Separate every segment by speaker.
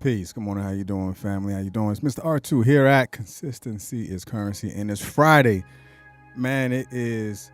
Speaker 1: Peace. Good morning. How you doing, family? How you doing? It's Mr. R2 here at Consistency is Currency, and it's Friday. Man, it is.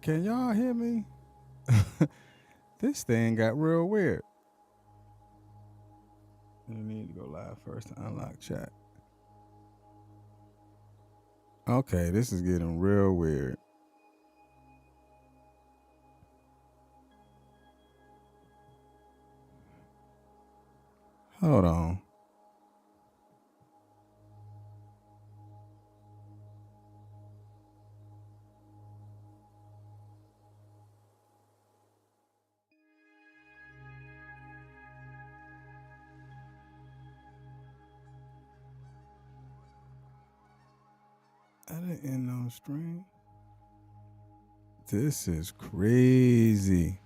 Speaker 1: Can y'all hear me? This thing got real weird. You need to go live first to unlock chat. Okay, this is getting real weird. Hold on. I didn't end on stream. This is crazy.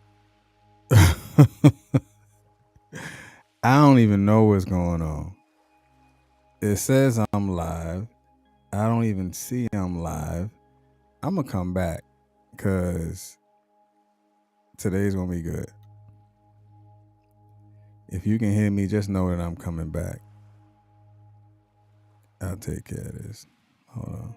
Speaker 1: I don't even know what's going on. It says I'm live. I don't even see I'm live. I'm going to come back because today's going to be good. If you can hear me, just know that I'm coming back. I'll take care of this. Hold on.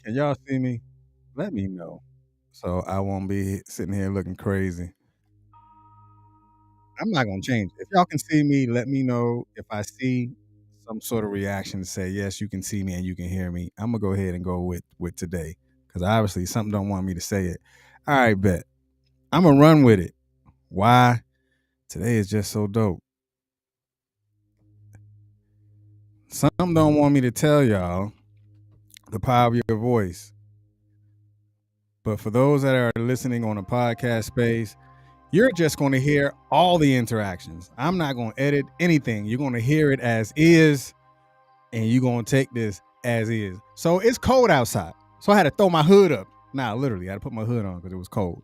Speaker 1: Can y'all see me? Let me know so I won't be sitting here looking crazy. I'm not going to change it. If y'all can see me, let me know. If I see some sort of reaction to say, yes, you can see me and you can hear me, I'm going to go ahead and go with today because obviously something don't want me to say it. All right, bet. I'm going to run with it. Why? Today is just so dope. Some don't want me to tell y'all the power of your voice. But for those that are listening on a podcast space, you're just going to hear all the interactions. I'm not going to edit anything. You're going to hear it as is, and you're going to take this as is. So it's cold outside. So I had to throw my hood up. Nah, literally, I had to put my hood on because it was cold.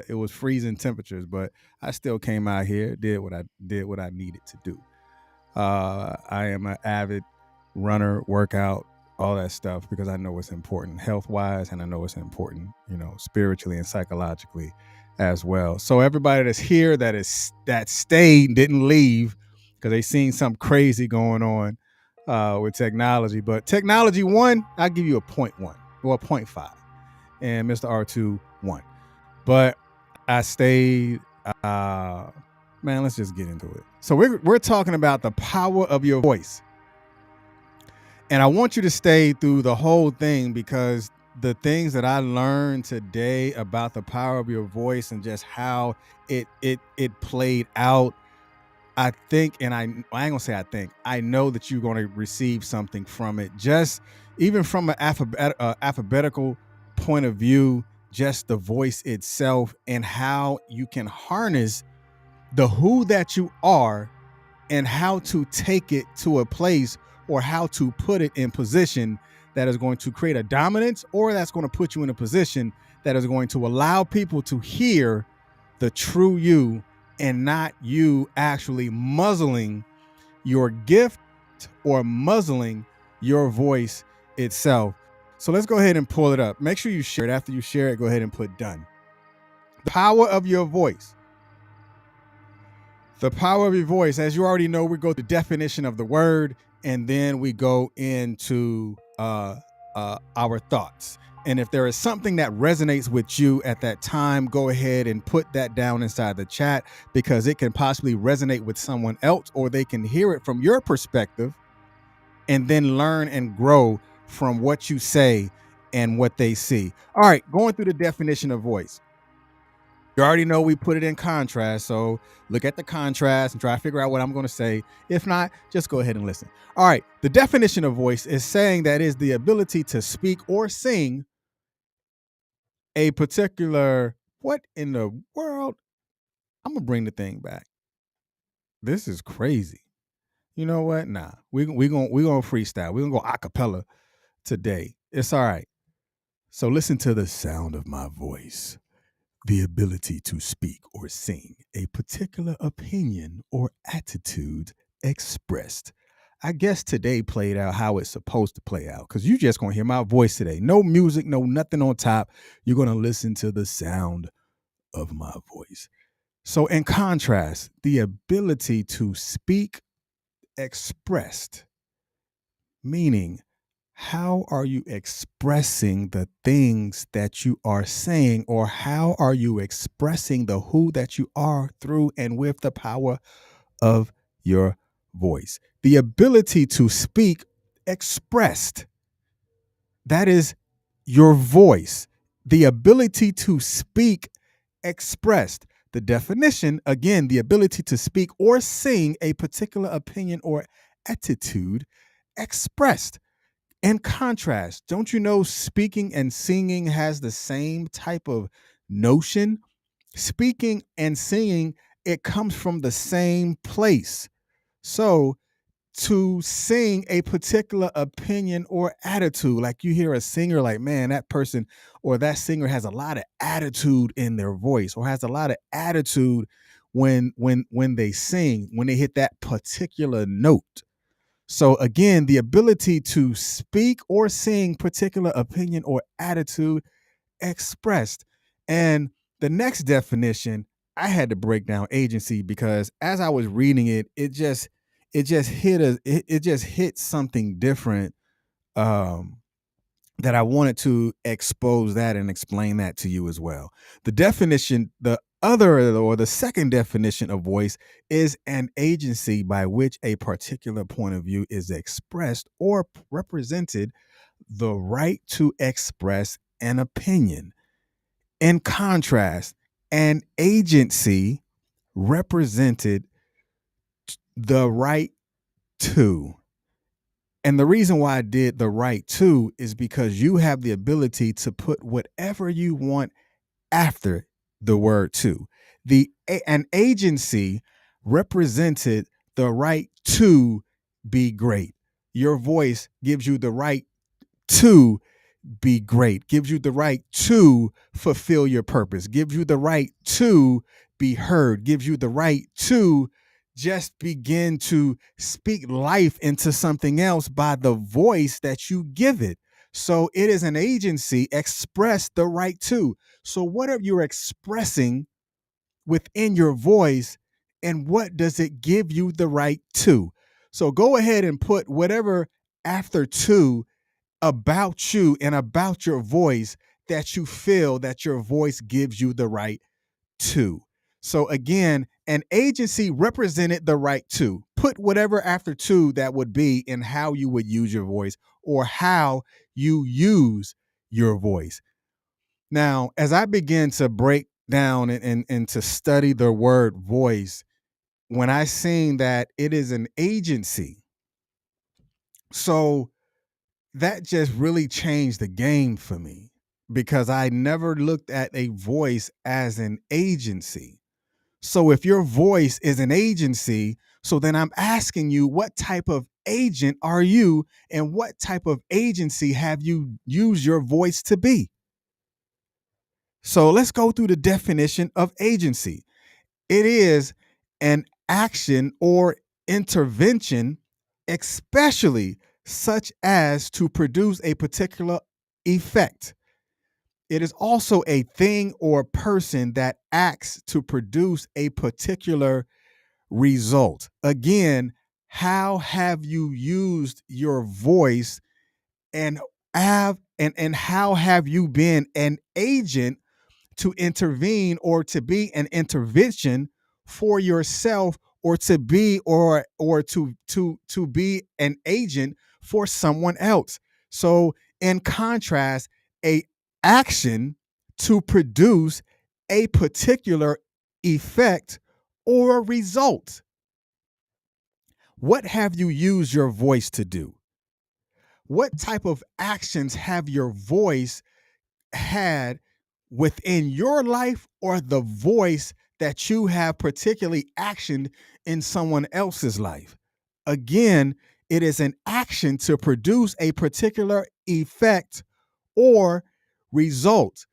Speaker 1: It was freezing temperatures, but I still came out here, did what I needed to do. I am an avid runner, workout, all that stuff because I know it's important health-wise, and I know it's important, spiritually and psychologically as well. So everybody that's here that stayed, didn't leave because they seen something crazy going on with technology. But technology 1, I'll give you a 0.1 or a 0.5, and Mr. R2 1. But I stayed. Man, let's just get into it. So we're talking about the power of your voice. And I want you to stay through the whole thing because the things that I learned today about the power of your voice and just how it played out, I think, and I ain't gonna say I think, I know that you're gonna receive something from it. Just even from an alphabetical point of view, just the voice itself and how you can harness the who that you are and how to take it to a place or how to put it in position that is going to create a dominance or that's going to put you in a position that is going to allow people to hear the true you and not you actually muzzling your gift or muzzling your voice itself. So let's go ahead and pull it up. Make sure you share it. After you share it, go ahead and put done. The power of your voice. The power of your voice. As you already know, we go through the definition of the word, and then we go into our thoughts. And if there is something that resonates with you at that time, go ahead and put that down inside the chat, because it can possibly resonate with someone else, or they can hear it from your perspective and then learn and grow from what you say and what they see. All right, going through the definition of voice. You already know we put it in contrast, so look at the contrast and try to figure out what I'm going to say. If not, just go ahead and listen. All right, the definition of voice is saying that is the ability to speak or sing a particular, what in the world? I'm going to bring the thing back. This is crazy. You know what? Nah, we're going to freestyle. We're going to go a cappella today. It's all right. So listen to the sound of my voice. The ability to speak or sing a particular opinion or attitude expressed. I guess today played out how it's supposed to play out, because you just going to hear my voice today. No music, no nothing on top. You're going to listen to the sound of my voice. So in contrast, the ability to speak expressed, meaning how are you expressing the things that you are saying, or how are you expressing the who that you are through and with the power of your voice? The ability to speak expressed, that is your voice. The ability to speak expressed. The definition, again, the ability to speak or sing a particular opinion or attitude expressed. In contrast, don't you know speaking and singing has the same type of notion? Speaking and singing, it comes from the same place. So to sing a particular opinion or attitude, like you hear a singer, like, man, that person or that singer has a lot of attitude in their voice, or has a lot of attitude when they sing, when they hit that particular note. So again, the ability to speak or sing particular opinion or attitude expressed. And the next definition, I had to break down agency, because as I was reading it, it just hit something different, that I wanted to expose that and explain that to you as well. The definition, the second definition of voice is an agency by which a particular point of view is expressed or represented, the right to express an opinion. In contrast, an agency represented the right to. And the reason why I did the right to is because you have the ability to put whatever you want after the word to. An agency represented the right to be great. Your voice gives you the right to be great, gives you the right to fulfill your purpose, gives you the right to be heard, gives you the right to just begin to speak life into something else by the voice that you give it. So it is an agency, express the right to. So what are you expressing within your voice, and what does it give you the right to? So go ahead and put whatever after to about you and about your voice that you feel that your voice gives you the right to. So again, an agency represented the right to. Put whatever after to that would be in how you would use your voice, or how you use your voice. Now, as I begin to break down and to study the word voice, when I seen that it is an agency, so that just really changed the game for me, because I never looked at a voice as an agency. So if your voice is an agency, so then I'm asking you, what type of agent are you, and what type of agency have you used your voice to be? So let's go through the definition of agency. It is an action or intervention, especially such as to produce a particular effect. It is also a thing or person that acts to produce a particular result. Again, how have you used your voice and and how have you been an agent to intervene or to be an intervention for yourself or to be or to be an agent for someone else. So in contrast, a action to produce a particular effect or result. What have you used your voice to do? What type of actions have your voice had within your life or the voice that you have particularly actioned in someone else's life? Again, it is an action to produce a particular effect or result.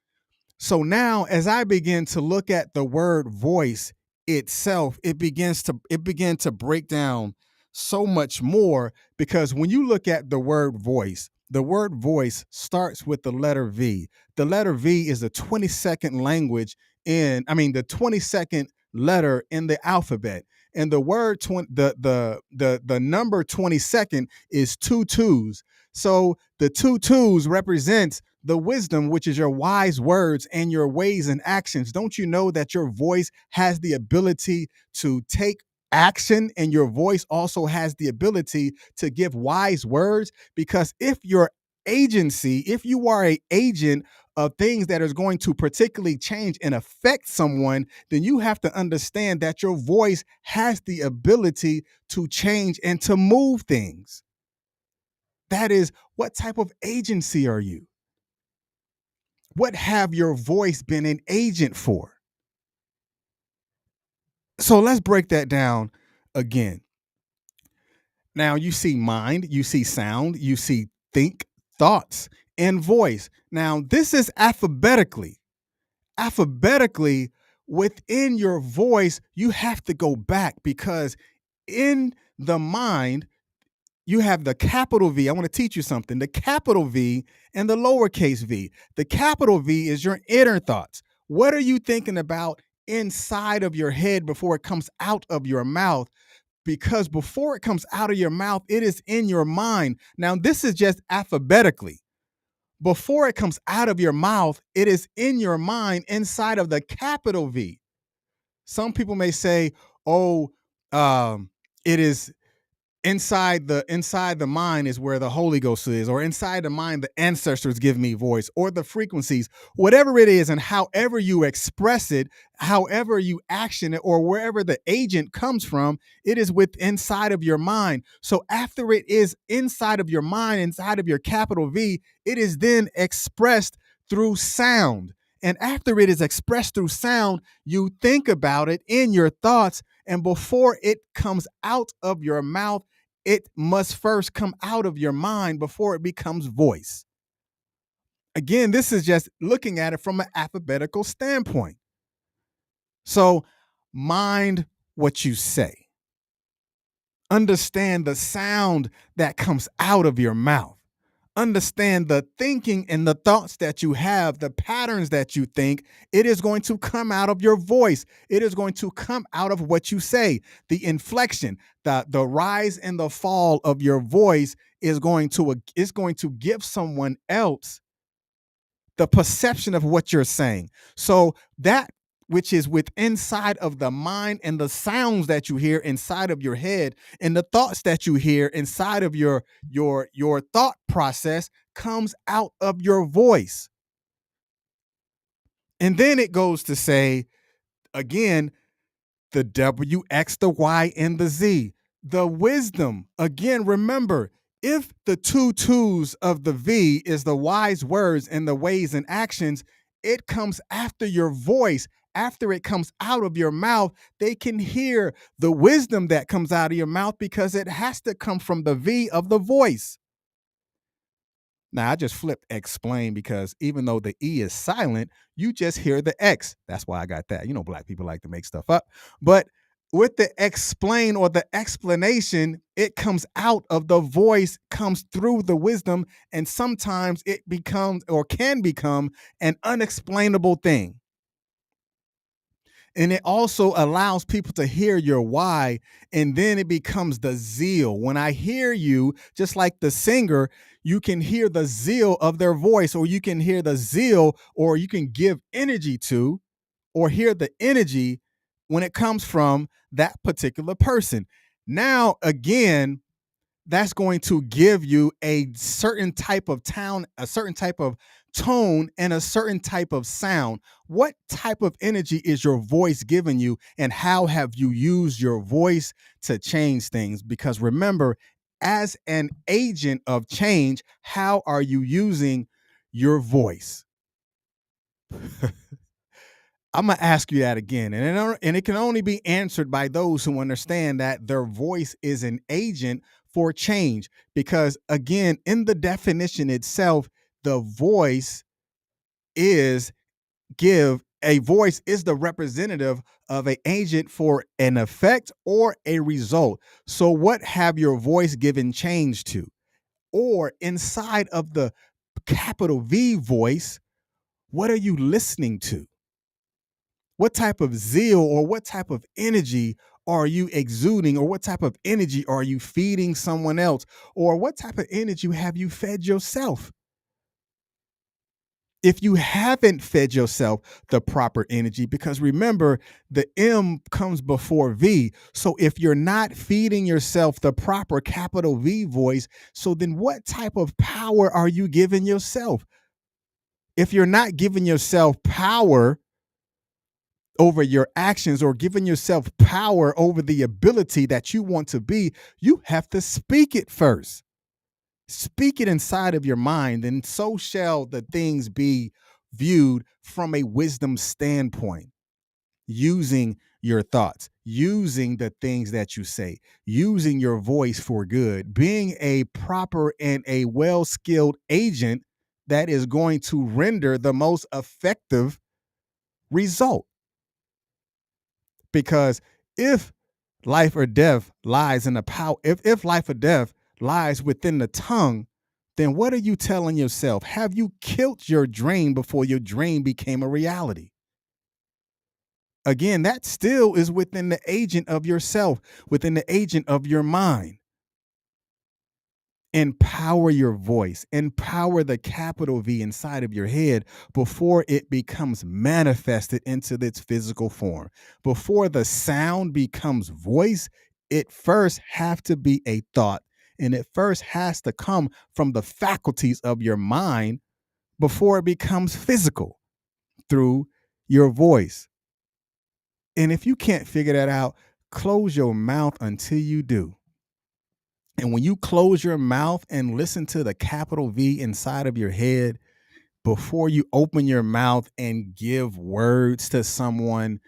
Speaker 1: So now as I begin to look at the word voice itself, it began to break down so much more, because when you look at the word voice starts with the letter V. The letter V is the 22nd language the 22nd letter in the alphabet. And the word the number 22nd is two twos. So the two twos represents the wisdom, which is your wise words and your ways and actions. Don't you know that your voice has the ability to take action, and your voice also has the ability to give wise words? Because if you are a agent of things that is going to particularly change and affect someone, then you have to understand that your voice has the ability to change and to move things. That is, what type of agency are you? What have your voice been an agent for? So let's break that down again. Now you see mind, you see sound, you see think, thoughts, and voice. Now this is alphabetically. Alphabetically, within your voice, you have to go back, because in the mind, you have the capital V. I want to teach you something. The capital V and the lowercase v. The capital V is your inner thoughts. What are you thinking about inside of your head before it comes out of your mouth? Because before it comes out of your mouth, it is in your mind. Now, this is just alphabetically. Before it comes out of your mouth, it is in your mind inside of the capital V. Some people may say, oh, it is inside the mind is where the Holy Ghost is, or inside the mind the ancestors give me voice, or the frequencies, whatever it is. And however you express it, however you action it, or wherever the agent comes from, it is with inside of your mind. So after it is inside of your mind, inside of your capital V, it is then expressed through sound. And after it is expressed through sound, you think about it in your thoughts. And before it comes out of your mouth, it must first come out of your mind before it becomes voice. Again, this is just looking at it from an alphabetical standpoint. So mind what you say. Understand the sound that comes out of your mouth. Understand the thinking and the thoughts that you have, the patterns that you think. It is going to come out of your voice. It is going to come out of what you say. The inflection, the rise and the fall of your voice is going to give someone else the perception of what you're saying. So that which is with inside of the mind, and the sounds that you hear inside of your head, and the thoughts that you hear inside of your thought process, comes out of your voice. And then it goes to say again, the W, X, the Y, and the Z. The wisdom. Again, remember, if the two twos of the V is the wise words and the ways and actions, it comes after your voice. After it comes out of your mouth, they can hear the wisdom that comes out of your mouth, because it has to come from the V of the voice. Now, I just flipped explain, because even though the E is silent, you just hear the X. That's why I got that. Black people like to make stuff up. But with the explain or the explanation, it comes out of the voice, comes through the wisdom, and sometimes it becomes or can become an unexplainable thing. And it also allows people to hear your why, and then it becomes the zeal. When I hear you, just like the singer, you can hear the zeal of their voice, or you can hear the zeal, or you can give energy to, or hear the energy when it comes from that particular person. Now, again, that's going to give you a certain type of a certain type of tone, and a certain type of sound. What type of energy is your voice giving you, and how have you used your voice to change things? Because remember, as an agent of change, how are you using your voice? I'm gonna ask you that again, and it can only be answered by those who understand that their voice is an agent for change. Because again, in the definition itself, the voice is give a voice is the representative of an agent for an effect or a result. So, what have your voice given change to? Or inside of the capital V voice, what are you listening to? What type of zeal or what type of energy are you exuding, or what type of energy are you feeding someone else, or what type of energy have you fed yourself? If you haven't fed yourself the proper energy, because remember, the M comes before V. So if you're not feeding yourself the proper capital V voice, so then what type of power are you giving yourself? If you're not giving yourself power over your actions, or giving yourself power over the ability that you want to be, you have to speak it first. Speak it inside of your mind, and so shall the things be viewed from a wisdom standpoint. Using your thoughts, using the things that you say, using your voice for good, being a proper and a well skilled agent that is going to render the most effective result. Because if life or death lies in the power, if life or death lies within the tongue, then what are you telling yourself? Have you killed your dream before your dream became a reality? Again, that still is within the agent of yourself, within the agent of your mind. Empower your voice, empower the capital V inside of your head before it becomes manifested into its physical form. Before the sound becomes voice, it first have to be a thought, and it first has to come from the faculties of your mind before it becomes physical through your voice. And if you can't figure that out, close your mouth until you do. And when you close your mouth and listen to the capital V inside of your head, before you open your mouth and give words to someone,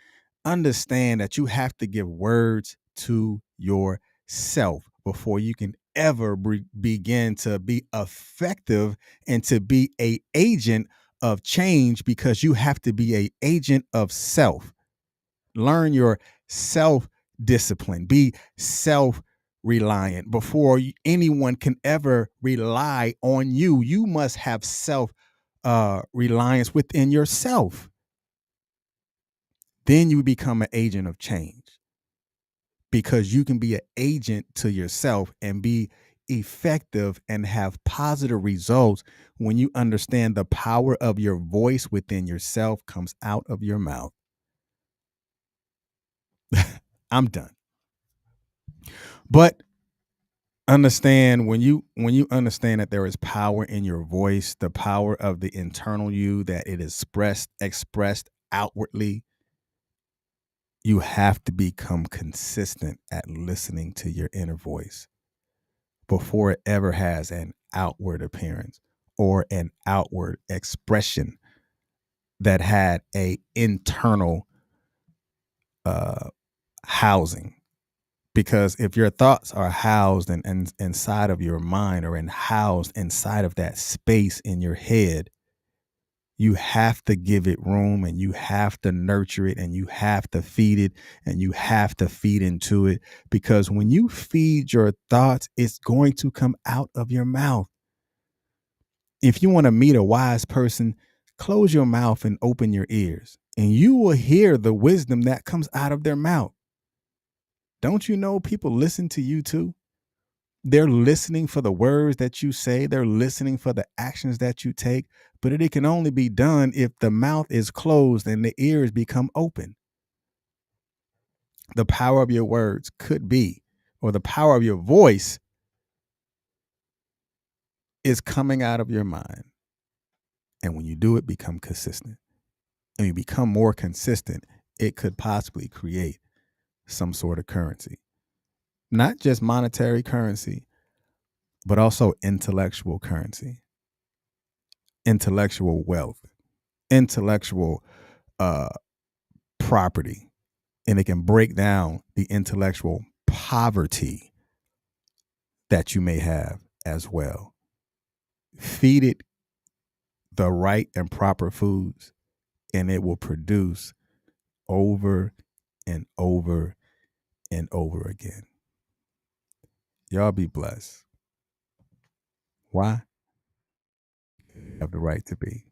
Speaker 1: understand that you have to give words to yourself before you can ever begin to be effective and to be a agent of change, because you have to be a agent of self. Learn your self discipline, be self reliant. Before anyone can ever rely on you, you must have self reliance within yourself. Then you become an agent of change, because you can be an agent to yourself and be effective and have positive results when you understand the power of your voice within yourself comes out of your mouth. I'm done. But understand, when you understand that there is power in your voice, the power of the internal you, that it is expressed outwardly, you have to become consistent at listening to your inner voice before it ever has an outward appearance or an outward expression that had a internal housing. Because if your thoughts are housed inside of your mind, or housed inside of that space in your head, You have to give it room, and you have to nurture it, and you have to feed it, and you have to feed into it, because when you feed your thoughts, it's going to come out of your mouth. If you want to meet a wise person, close your mouth and open your ears, and you will hear the wisdom that comes out of their mouth. Don't you know people listen to you too? They're listening for the words that you say. They're listening for the actions that you take. But it can only be done if the mouth is closed and the ears become open. The power of your words could be, or the power of your voice is coming out of your mind. And when you do it, become consistent. And you become more consistent, it could possibly create some sort of currency. Not just monetary currency, but also intellectual currency, intellectual wealth, intellectual property. And it can break down the intellectual poverty that you may have as well. Feed it the right and proper foods, and it will produce over and over and over again. Y'all be blessed. Why? You have the right to be.